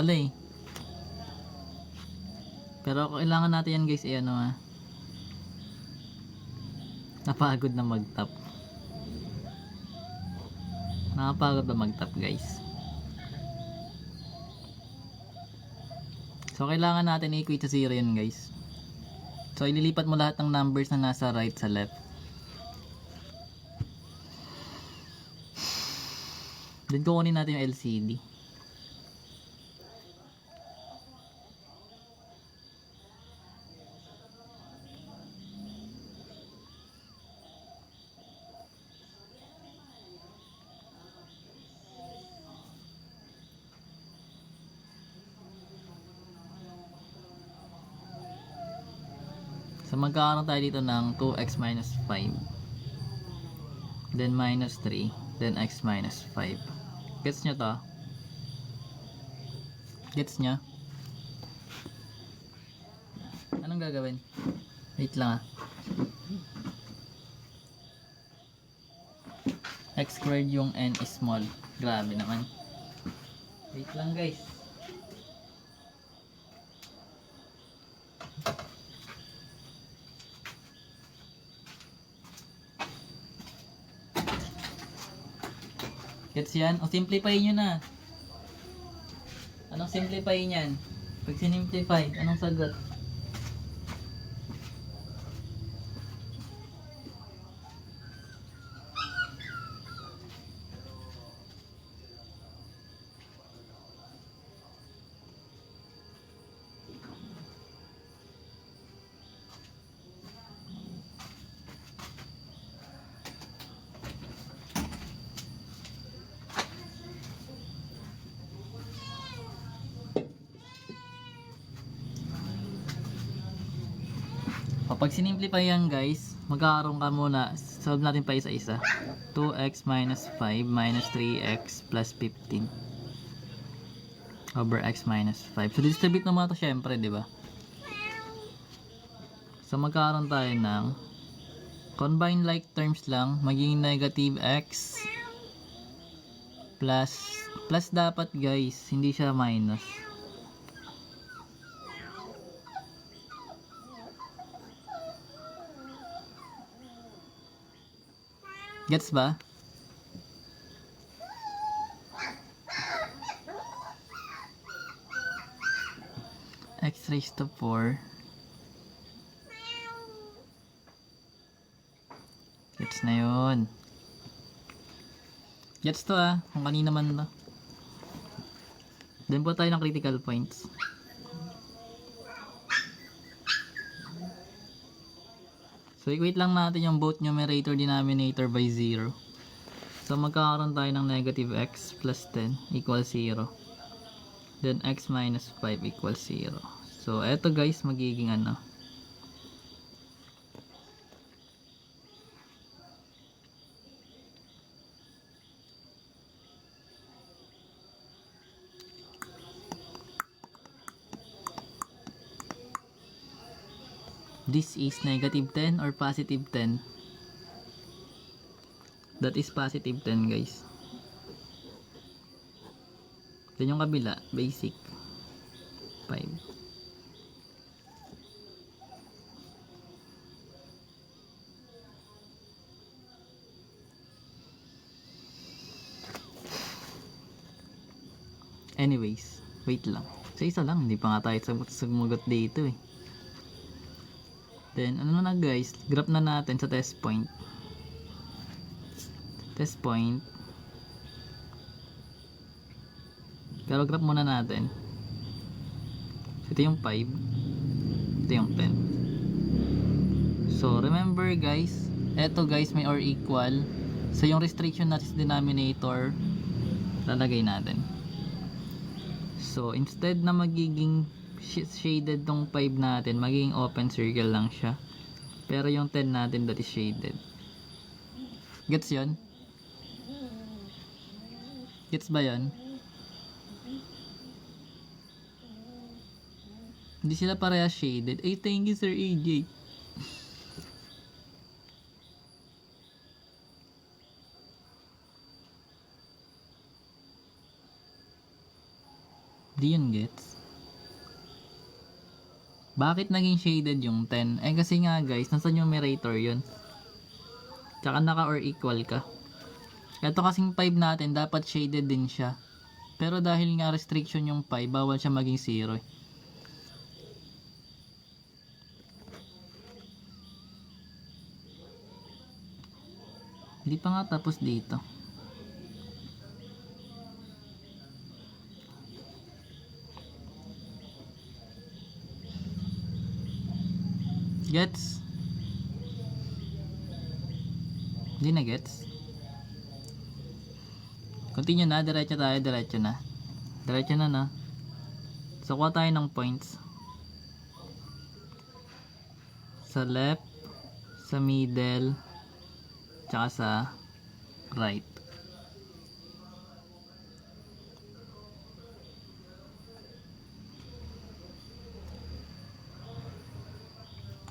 Wala eh. Pero kailangan natin yan guys, napagod na mag-top. Nakapagod na mag-top guys. So kailangan natin i-equate sa 0 yan guys. So ililipat mo lahat ng numbers na nasa right sa left. Then kukunin natin yung LCD. So magkakaroon tayo dito ng 2x minus 5, then minus 3, then x minus 5. Gets nyo to? Gets nyo? Anong gagawin? Wait lang x squared yung n is small. Grabe naman. Wait lang guys. Gets yan? O simplify nyo na. Anong simplify nyan? Pag sinimplify, anong sagot? Pag sinimplify yan guys, magkakaroon ka muna, solve natin pa isa-isa. 2x minus 5 minus 3x plus 15 over x minus 5. So distribute naman ito syempre, di ba? So magkakaroon tayo ng combine like terms lang, magiging negative x plus dapat guys, hindi siya minus. Gets ba? X raised to 4. Gets na yun. Gets to kung kanina man to. Then po tayo ng critical points. So equate lang natin yung both numerator denominator by 0. So magkakaroon tayo ng negative x plus 10 equals 0. Then x minus 5 equals 0. So eto guys, magiging ano? This is negative 10 or positive 10? That is positive 10 guys. Then yung kabila, basic 5. Anyways, wait lang. Sa isa lang, hindi pa nga tayo sumugot dito eh. Then, ano na guys, graph na natin sa test point. Test point. Pero graph muna natin. Ito yung 5. Ito yung 10. So, remember guys, eto guys may or equal. So, yung restriction natin sa denominator, lalagay natin. So, instead na magiging shaded tong 5 natin, magiging open circle lang siya. Pero yung 10 natin, that is shaded. Gets yun? Gets ba yun? Hindi sila parehas shaded. Ay, thank you Sir AJ. Di yun Gets? Bakit naging shaded yung 10? Eh kasi nga guys, nasa numerator yun. Tsaka naka or equal ka. Ito kasing 5 natin, dapat shaded din siya. Pero dahil nga restriction yung 5, bawal siya maging 0 eh. Hindi pa nga tapos dito. Gets? Hindi na gets? Continue na, diretso tayo, diretso na. Diretso na na. So, kuha tayo ng points. Sa left, sa middle, tsaka sa right.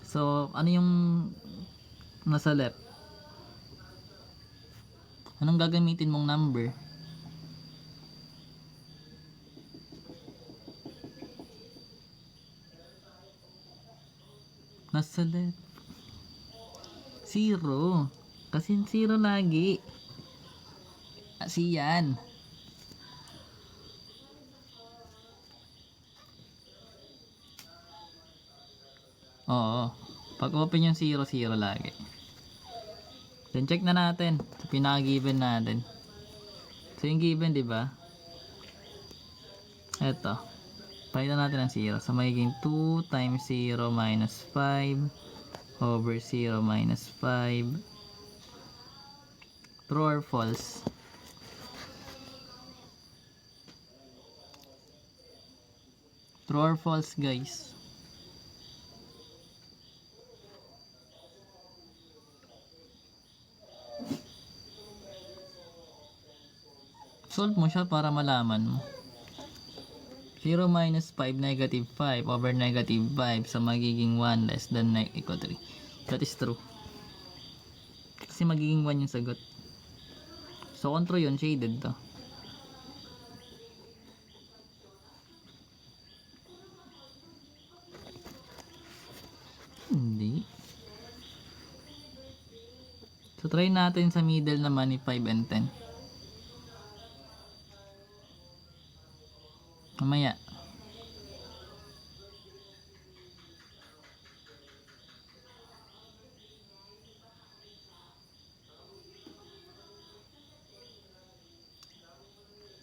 So, ano yung nasa left? Anong gagamitin mong number? Nasa left. 0. Kasi 0 lagi. Kasi yan. Oo. Pag open yung 0, 0 lagi. Then check na natin sa pinaka-given natin. So yung given, di ba? Eto. Palitan natin ang 0. So magiging 2 times 0 minus 5 over 0 minus 5. True or false? True or false, guys? Solve mo siya para malaman mo. 0 minus 5, negative 5 over negative 5. So magiging 1 less than equal 3. That is true. Kasi magiging 1 yung sagot. So kung true yun, shaded to. Hindi. So try natin sa middle naman ni 5 and 10. Mamaya.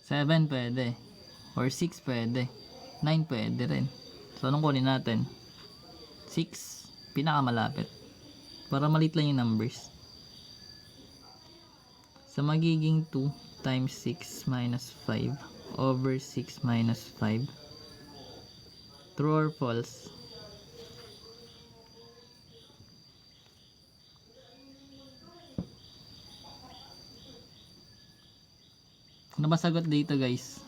Seven pwede. Or 6 pwede. 9 pwede rin. So anong kunin natin? 6. Pinakamalapit. Para malit lang yung numbers. So magiging 2 times 6 minus 5 over 6 minus 5. True or false? Ano ba sagot dito, guys?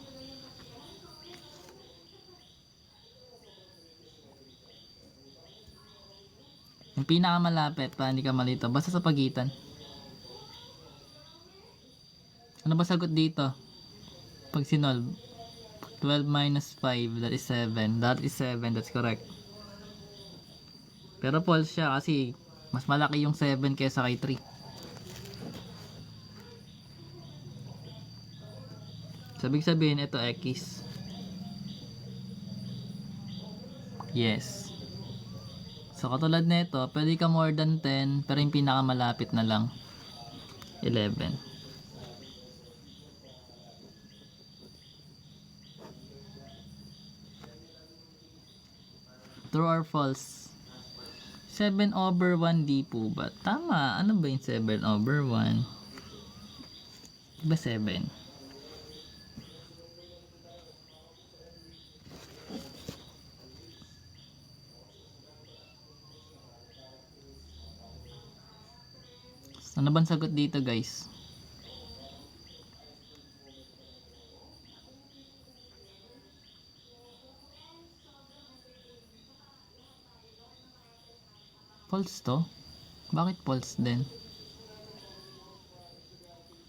Yung pinakamalapit para hindi ka malito. Basta sa pagitan. Ano ba sagot dito? Pag sinolve. 12 minus 5, that is 7. That is 7, that's correct. Pero false siya kasi mas malaki yung 7 kaysa kay 3. Sabig sabihin ito X. Yes. So katulad nito, pwede ka more than 10 pero yung pinakamalapit na lang 11. True or false? 7 over 1 di po ba? Tama. Ano ba yung 7 over 1? Diba 7? Ano bang sagot dito, guys? False to? Bakit false din?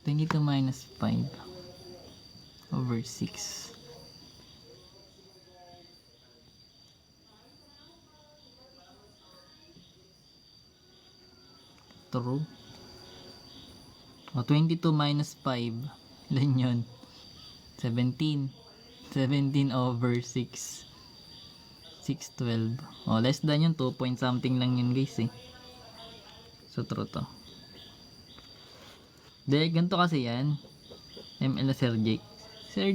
22 minus 5 over 6. True. O, 22 minus 5. Ilan yun? 17. 17 over 6. 612. O, less than yun. 2 point something lang yun guys eh. So, true to. De, ganito kasi yan. ML na Sir Jake. Sir